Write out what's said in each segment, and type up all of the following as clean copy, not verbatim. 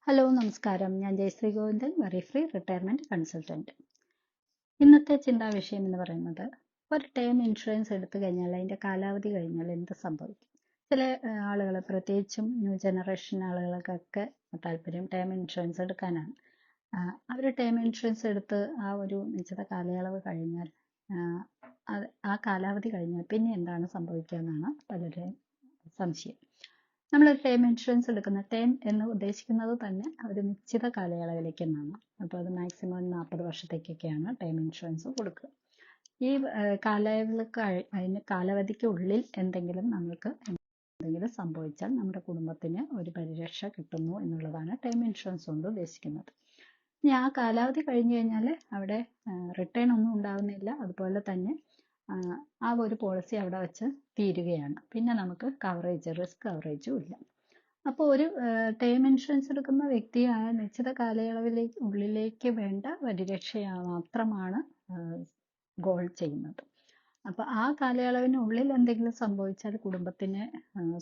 Hello നമസ്കാരം. ഞാൻ ജയശ്രീ ഗോവിന്ദൻ, വെറി free retirement consultant. ഇന്നത്തെ ചിന്താ വിഷയം എന്ന് പറയുന്നത്, ഒരു ടേം ഇൻഷുറൻസ് എടുത്തു കഴിഞ്ഞാൽ അതിന്റെ കാലാവധി കഴിഞ്ഞാൽ എന്ത് സംഭവിക്കും? ചില ആളുകൾ, പ്രത്യേകിച്ചും ന്യൂ ജനറേഷൻ ആളുകൾക്കൊക്കെ താല്പര്യം ടേം ഇൻഷുറൻസ് എടുക്കാനാണ്. അവർ ടേം ഇൻഷുറൻസ് എടുത്ത് ആ ഒരു നിശ്ചിത കാലയളവ് കഴിഞ്ഞാൽ, ആ കാലാവധി കഴിഞ്ഞാൽ പിന്നെ എന്താണ് സംഭവിക്കുക എന്നാണ് പലരുടെയും സംശയം. നമ്മൾ ടേം ഇൻഷുറൻസ് എടുക്കുന്ന ടേം എന്ന് ഉദ്ദേശിക്കുന്നത് തന്നെ ഒരു നിശ്ചിത കാലയളവിലേക്ക് എന്നാണ്. അപ്പോൾ അത് മാക്സിമം 40 വർഷത്തേക്കൊക്കെയാണ് ടേം ഇൻഷുറൻസ് കൊടുക്കുക. ഈ അതിന് കാലാവധിക്ക് ഉള്ളിൽ എന്തെങ്കിലും സംഭവിച്ചാൽ നമ്മുടെ കുടുംബത്തിന് ഒരു പരിരക്ഷ കിട്ടുന്നു എന്നുള്ളതാണ് ടേം ഇൻഷുറൻസ് കൊണ്ട് ഉദ്ദേശിക്കുന്നത്. ഇനി ആ കാലാവധി കഴിഞ്ഞു കഴിഞ്ഞാൽ അവിടെ റിട്ടേൺ ഒന്നും ഉണ്ടാവുന്നില്ല. അതുപോലെ തന്നെ ആ ഒരു പോളിസി അവിടെ വെച്ച് തീരുകയാണ്. പിന്നെ നമുക്ക് റിസ്ക് കവറേജും ഇല്ല. അപ്പോൾ ഒരു ടേം ഇൻഷുറൻസ് എടുക്കുന്ന വ്യക്തി ആ നിശ്ചിത ഉള്ളിലേക്ക് വേണ്ട പരിരക്ഷയാണ് മാത്രമാണ് ഗോൾ ചെയ്യുന്നത്. അപ്പോൾ ആ കാലയളവിനുള്ളിൽ എന്തെങ്കിലും സംഭവിച്ചാൽ കുടുംബത്തിനെ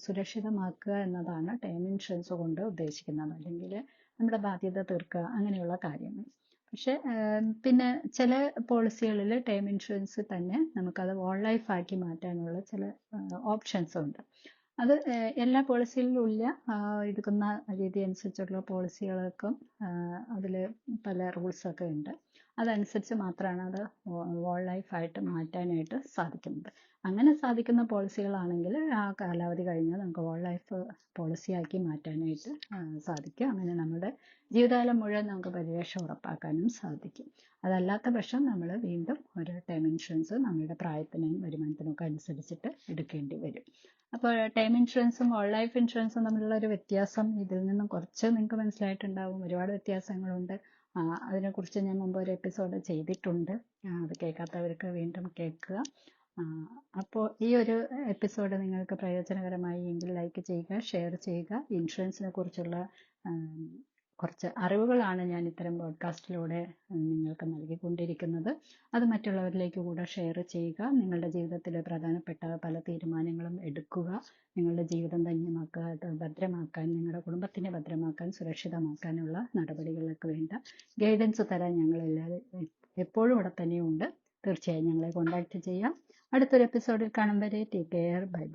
സുരക്ഷിതമാക്കുക എന്നതാണ് ടേം ഇൻഷുറൻസ് കൊണ്ട് ഉദ്ദേശിക്കുന്നത്. അല്ലെങ്കിൽ നമ്മുടെ ബാധ്യത തീർക്കുക, അങ്ങനെയുള്ള കാര്യങ്ങൾ. പക്ഷെ പിന്നെ ചില പോളിസികളിൽ ടേം ഇൻഷുറൻസ് തന്നെ നമുക്കത് വോൾ ലൈഫ് ആക്കി മാറ്റാനുള്ള ചില ഓപ്ഷൻസ് ഉണ്ട്. അത് എല്ലാ പോളിസികളിലും ഇല്ല. എടുക്കുന്ന രീതി അനുസരിച്ചുള്ള പോളിസികൾക്കും അതിൽ പല റൂൾസൊക്കെ ഉണ്ട്. അതനുസരിച്ച് മാത്രമാണ് അത് വോൾ ലൈഫായിട്ട് മാറ്റാനായിട്ട് സാധിക്കുന്നത്. അങ്ങനെ സാധിക്കുന്ന പോളിസികളാണെങ്കിൽ ആ കാലാവധി കഴിഞ്ഞാൽ നമുക്ക് വോൾ ലൈഫ് പോളിസിയാക്കി മാറ്റാനായിട്ട് സാധിക്കും. അങ്ങനെ നമ്മുടെ ജീവിതകാലം മുഴുവൻ നമുക്ക് പരിരക്ഷ ഉറപ്പാക്കാനും സാധിക്കും. അതല്ലാത്ത പക്ഷം നമ്മൾ വീണ്ടും ഒരു ടേം ഇൻഷുറൻസ് നമ്മുടെ പ്രായത്തിനും വരുമാനത്തിനും ഒക്കെ അനുസരിച്ചിട്ട് എടുക്കേണ്ടി വരും. അപ്പോൾ ടേം ഇൻഷുറൻസും വോൾ ലൈഫ് ഇൻഷുറൻസും തമ്മിലുള്ള ഒരു വ്യത്യാസം ഇതിൽ നിന്നും കുറച്ച് നിങ്ങൾക്ക് മനസ്സിലായിട്ടുണ്ടാവും. ഒരുപാട് വ്യത്യാസങ്ങളുണ്ട്. അതിനെക്കുറിച്ച് ഞാൻ മുമ്പ് ഒരു എപ്പിസോഡ് ചെയ്തിട്ടുണ്ട്. അത് കേൾക്കാത്തവർക്ക് വീണ്ടും കേൾക്കുക. അപ്പോൾ ഈ ഒരു എപ്പിസോഡ് നിങ്ങൾക്ക് പ്രയോജനകരമായി എങ്കിൽ ലൈക്ക് ചെയ്യുക, ഷെയർ ചെയ്യുക. ഇൻഷുറൻസിനെ കുറിച്ചുള്ള കുറച്ച് അറിവുകളാണ് ഞാൻ ഇത്തരം പോഡ്കാസ്റ്റിലൂടെ നിങ്ങൾക്ക് നൽകിക്കൊണ്ടിരിക്കുന്നത്. അത് മറ്റുള്ളവരിലേക്ക് കൂടെ ഷെയർ ചെയ്യുക. നിങ്ങളുടെ ജീവിതത്തിലെ പ്രധാനപ്പെട്ട പല തീരുമാനങ്ങളും എടുക്കുക. നിങ്ങളുടെ ജീവിതം ധന്യമാക്കുക, ഭദ്രമാക്കാൻ, നിങ്ങളുടെ കുടുംബത്തിനെ ഭദ്രമാക്കാൻ, സുരക്ഷിതമാക്കാനുള്ള നടപടികൾക്ക് വേണ്ട ഗൈഡൻസ് തരാൻ ഞങ്ങളെല്ലാവരും എപ്പോഴും ഇവിടെ തന്നെയുണ്ട്. തീർച്ചയായും ഞങ്ങളെ കോൺടാക്റ്റ് ചെയ്യാം. അടുത്തൊരു എപ്പിസോഡിൽ കാണും വരെ ടേക്ക് കെയർ. Bye bye.